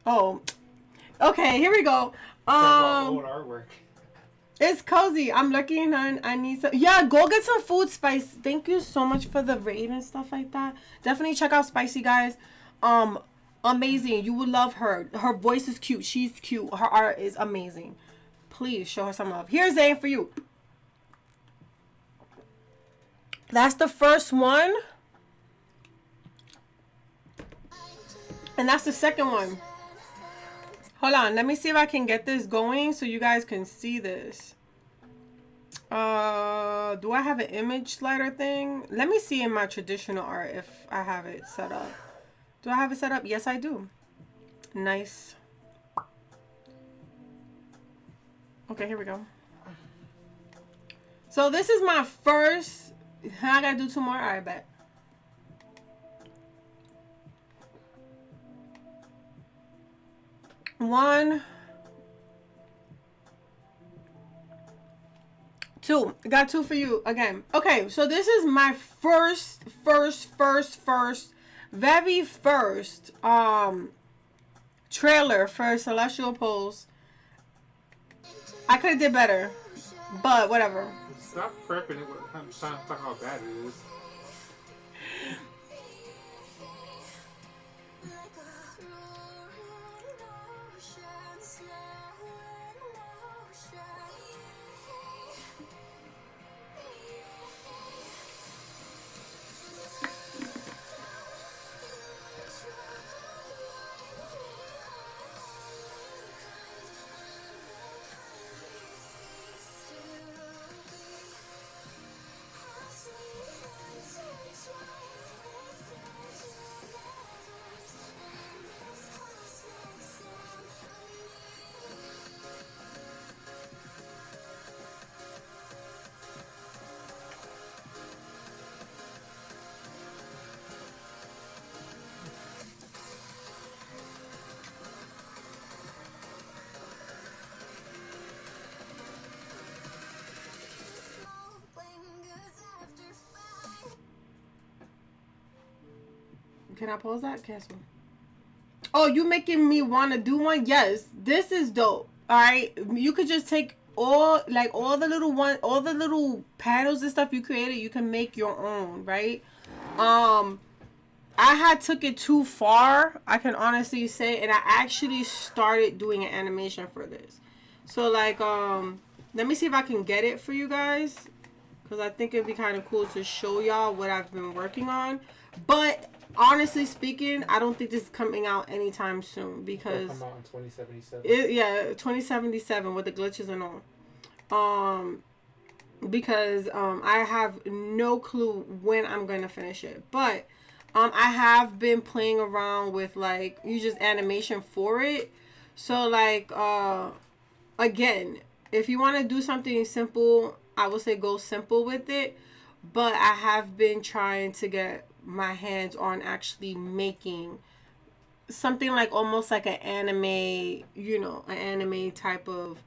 Oh, okay, here we go. Old artwork. It's cozy. I'm looking on. I need some. Yeah, go get some food spice. Thank you so much for the raid and stuff like that. Definitely check out Spicy, guys. Amazing. You would love her. Her voice is cute. She's cute. Her art is amazing. Please show her some love. Here's Zane for you. That's the first one. And that's the second one. Hold on. Let me see if I can get this going so you guys can see this. Do I have an image slider thing? Let me see in my traditional art if I have it set up. Do I have it set up? Yes, I do. Nice. Okay, here we go. So this is my first. I gotta do two more. I bet. One, two. Got two for you again. Okay, so this is my very first trailer for Celestial Pulse. I could have did better, but whatever. Stop prepping it. I'm trying to talk how bad it is. Can I pause that? Cancel. Oh, you making me want to do one? Yes, this is dope. All right, you could just take all the little panels and stuff you created. You can make your own, right? I had took it too far, I can honestly say, and I actually started doing an animation for this. So like, let me see if I can get it for you guys, because I think it'd be kind of cool to show y'all what I've been working on. But honestly speaking, I don't think this is coming out anytime soon, because it'll come out in 2077. Yeah, 2077 with the glitches and all. Because I have no clue when I'm gonna finish it, but I have been playing around with like just animation for it. So like again, if you want to do something simple, I would say go simple with it. But I have been trying to get my hands on actually making something like almost like an anime, an anime type of,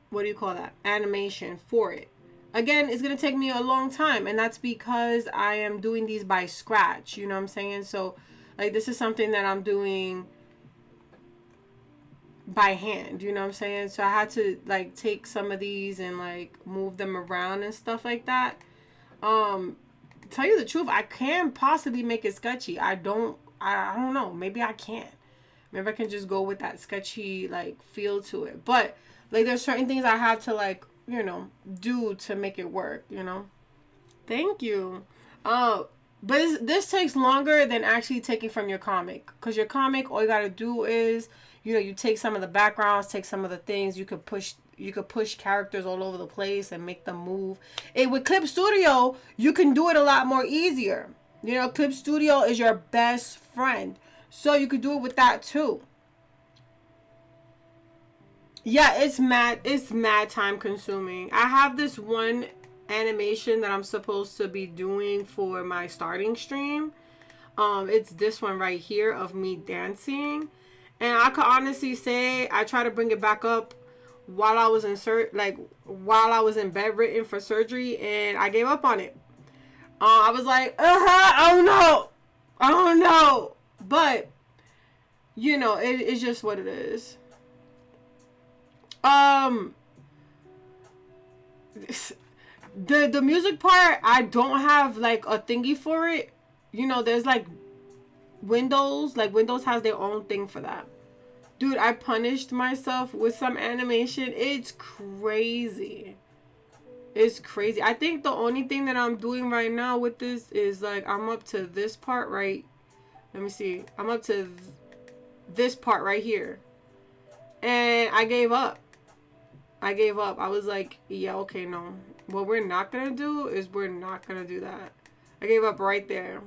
what do you call that, animation for it. Again, it's going to take me a long time, and that's because I am doing these by scratch, you know what I'm saying? So like this is something that I'm doing by hand, you know what I'm saying? So I had to like take some of these and like move them around and stuff like that. Tell you the truth, I can possibly make it sketchy. I don't know, maybe I can't. Maybe I can just go with that sketchy like feel to it. But like there's certain things I have to like, do to make it work, Thank you. But this takes longer than actually taking from your comic, because your comic, all you gotta do is, you take some of the backgrounds, take some of the things, you could push characters all over the place and make them move. And with Clip Studio, you can do it a lot more easier. Clip Studio is your best friend, so you could do it with that too. Yeah, it's mad time consuming. I have this one animation that I'm supposed to be doing for my starting stream. It's this one right here of me dancing, and I could honestly say I try to bring it back up while I was while I was in bedridden for surgery, and I gave up on it. I was like, I don't know. But you know, it's just what it is. The music part, I don't have like a thingy for it. You know, there's like Windows has their own thing for that. Dude, I punished myself with some animation. It's crazy. It's crazy. I think the only thing that I'm doing right now with this is like I'm up to this part right. Let me see. I'm up to this part right here. And I gave up. I was like, yeah, okay, no. What we're not going to do is we're not going to do that. I gave up right there.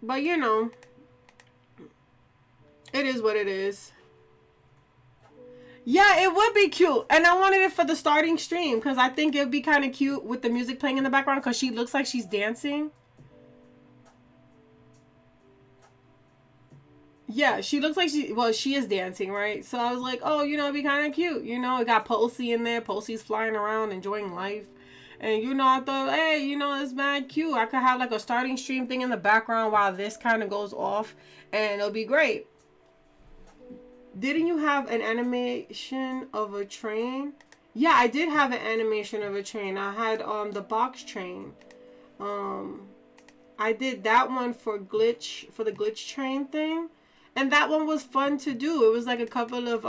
But, you know, it is what it is. Yeah, it would be cute. And I wanted it for the starting stream because I think it would be kind of cute with the music playing in the background because she looks like she's dancing. Yeah, she looks like she is dancing, right? So I was like, oh, you know, it'd be kind of cute. You know, it got Posey in there. Posey's flying around, enjoying life. And, you know, I thought, hey, you know, it's mad cute. I could have like a starting stream thing in the background while this kind of goes off. And it'll be great. Didn't you have an animation of a train? Yeah, I did have an animation of a train. I had the box train. I did that one for the glitch train thing. And that one was fun to do. It was like a couple of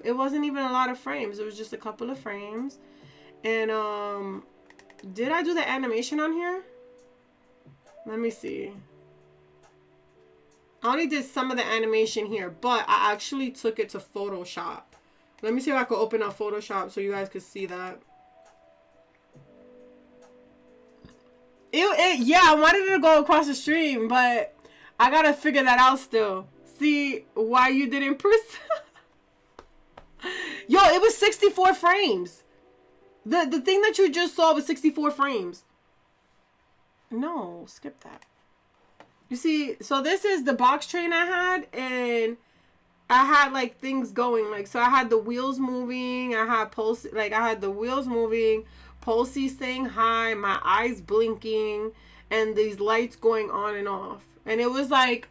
it wasn't even a lot of frames. It was just a couple of frames. And did I do the animation on here? Let me see. I only did some of the animation here, but I actually took it to Photoshop. Let me see if I can open up Photoshop so you guys could see that. Yeah, I wanted it to go across the stream, but I gotta figure that out still. See why you didn't Yo, it was 64 frames. The thing that you just saw was 64 frames. No, skip that. You see, so this is the box train I had, and I had like things going, like, so I had the wheels moving, I had the wheels moving, Posey saying hi, my eyes blinking, and these lights going on and off. And it was like,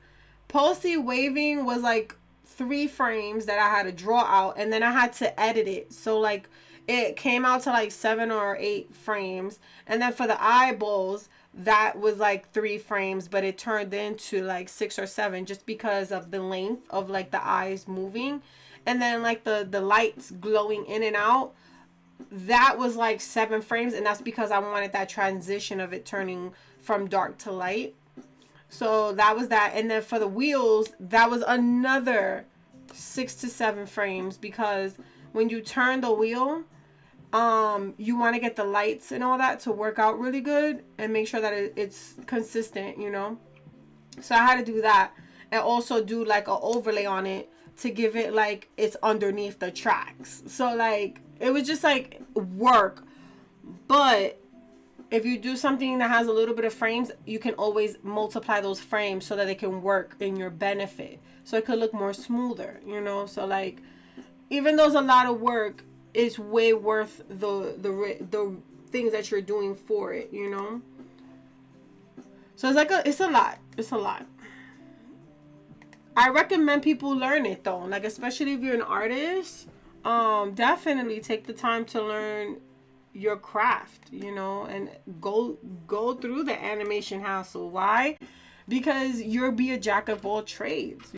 Posey waving was like 3 frames that I had to draw out, and then I had to edit it. So like, it came out to like 7 or 8 frames. And then for the eyeballs, that was like 3 frames, but it turned into like 6 or 7 just because of the length of like the eyes moving. And then like the lights glowing in and out, that was like 7 frames. And that's because I wanted that transition of it turning from dark to light. So that was that. And then for the wheels, that was another 6 to 7 frames because when you turn the wheel, you want to get the lights and all that to work out really good and make sure that it's consistent, you know. So I had to do that and also do like an overlay on it to give it like it's underneath the tracks. So like it was just like work. But if you do something that has a little bit of frames, you can always multiply those frames so that they can work in your benefit. So it could look more smoother, you know. So like, even though it's a lot of work, it's way worth the things that you're doing for it, you know. So it's a lot. I recommend people learn it though, like especially if you're an artist. Definitely take the time to learn your craft, you know, and go through the animation hassle. Why? Because you'll be a jack of all trades.